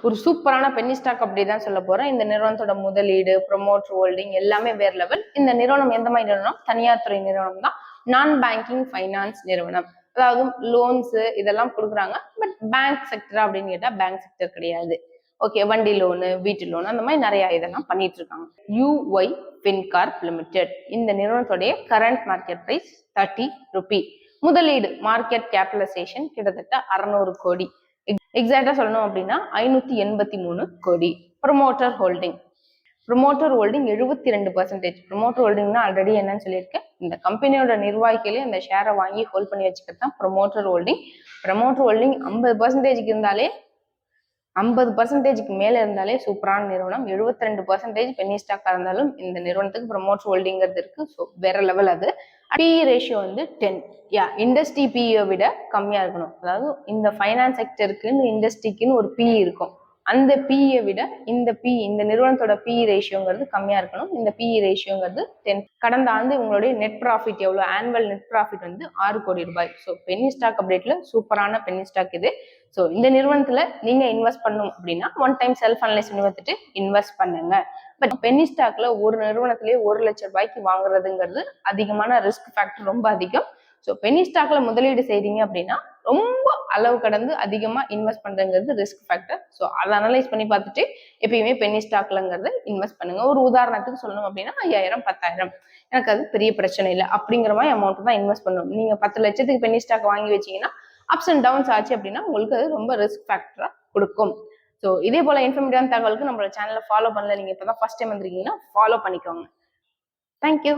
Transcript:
ஒரு சூப்பரான penny stock அப்படி தான் சொல்ல போறேன். இந்த நிறுவனத்தோட முதலீடு, ப்ரொமோட்டர் ஹோல்டிங் எல்லாமே வேற லெவல். இந்த நிறுவனம் எந்த மாதிரி நிறுவனம்? தனியார் துறை நிறுவனம் தான். நான் பேங்கிங் ஃபைனான்ஸ் நிறுவனம். அதாவது லோன்ஸ் இதெல்லாம் கொடுக்குறாங்க. பட் பேங்க் செக்டர் அப்படின்னு கேட்டா பேங்க் செக்டர் கிடையாது. ஓகே, வண்டி லோனு, வீட்டு லோனு, அந்த மாதிரி நிறைய இதெல்லாம் பண்ணிட்டு இருக்காங்க. யூஒய் ஃபின்கார்ப் லிமிடெட் இந்த நிறுவனத்துடைய கரண்ட் மார்க்கெட் பிரைஸ் 30 ரூபி. முதலீடு மார்க்கெட் கேபிடலைசேஷன் கிட்டத்தட்ட 600 கோடி. எக்ஸாக்டா சொல்லணும் அப்படின்னா 583 கோடி. Promoter holding 72%. ப்ரொமோட்டர் ஹோல்டிங்னா ஆல்ரெடி என்னன்னு சொல்லியிருக்கேன். இந்த கம்பெனியோட நிர்வாகிகளே இந்த ஷேரை வாங்கி ஹோல்ட் பண்ணி வச்சுக்கிறது தான் ப்ரொமோட்டர் ஹோல்டிங். ப்ரொமோட்டர் ஹோல்டிங் 50% இருந்தாலே 50%க்கு மேல இருந்தாலே சூப்பரான நிறுவனம். 72% பென்னி ஸ்டாக்கா இருந்தாலும் இந்த நிறுவனத்துக்கு ப்ரொமோட்டர் ஹோல்டிங்கிறது இருக்கு. ஸோ வேற லெவல் அது. PE ரேஷியோ வந்து 10. இண்டஸ்ட்ரி PE விட கம்மியா இருக்கணும். அதாவது இந்த ஃபைனான்ஸ் செக்டருக்குன்னு இண்டஸ்ட்ரிக்குன்னு ஒரு PE இருக்கும். அந்த PE விட இந்த நிறுவனத்தோட PE ரேஷியோங்கிறது கம்மியா இருக்கணும். இந்த PE ரேஷியோங்கிறது 10. கடந்த ஆண்டு உங்களுடைய நெட் ப்ராஃபிட் எவ்வளவு? ஆனுவல் நெட் ப்ராஃபிட் வந்து 6 கோடி ரூபாய். ஸோ பென்னி ஸ்டாக் அப்டேட்ல சூப்பரான பென்னி ஸ்டாக் இது. ஸோ இந்த நிறுவனத்துல நீங்க இன்வெஸ்ட் பண்ணணும் அப்படின்னா ஒன் டைம் செல்ஃப் அனலைஸ் பண்ணி வந்துட்டு இன்வெஸ்ட் பண்ணுங்க. பட் பென்னி ஸ்டாக்ல ஒரு நிறுவனத்திலேயே 1 லட்சம் ரூபாய்க்கு வாங்குறதுங்கிறது அதிகமான ரிஸ்க் ஃபேக்டர், ரொம்ப அதிகம். ஸோ பென்னி ஸ்டாக்ல முதலீடு செய்றீங்க அப்படின்னா ரொம்ப அளவு கடந்து அதிகமா இன்வெஸ்ட் பண்றதுங்கிறது ரிஸ்க் ஃபேக்டர். ஸோ அதை அனலைஸ் பண்ணி பார்த்துட்டு எப்பயுமே பென்னி ஸ்டாக்லங்கிறத இன்வெஸ்ட் பண்ணுங்க. ஒரு உதாரணத்துக்கு சொல்லணும் அப்படின்னா 5000 10,000 எனக்கு அது பெரிய பிரச்சனை இல்லை அப்படிங்கிற மாதிரி அமௌண்ட் தான் இன்வெஸ்ட் பண்ணணும். நீங்க 10 லட்சத்துக்கு பென்னி ஸ்டாக் வாங்கி வச்சீங்கன்னா அப்ஸ் அண்ட் டவுன்ஸ் ஆச்சு அப்படின்னா உங்களுக்கு அது ரொம்ப ரிஸ்க் ஃபேக்டரா கொடுக்கும். ஸோ இதே போல இன்ஃபர்மேட்டிவான தகவலுக்கு நம்மளோட சேனலை ஃபாலோ பண்ணல, நீங்க இப்பதான் ஃபர்ஸ்ட் டைம் வந்திருக்கீங்கன்னா ஃபாலோ பண்ணிக்கோங்க. தேங்க்யூ.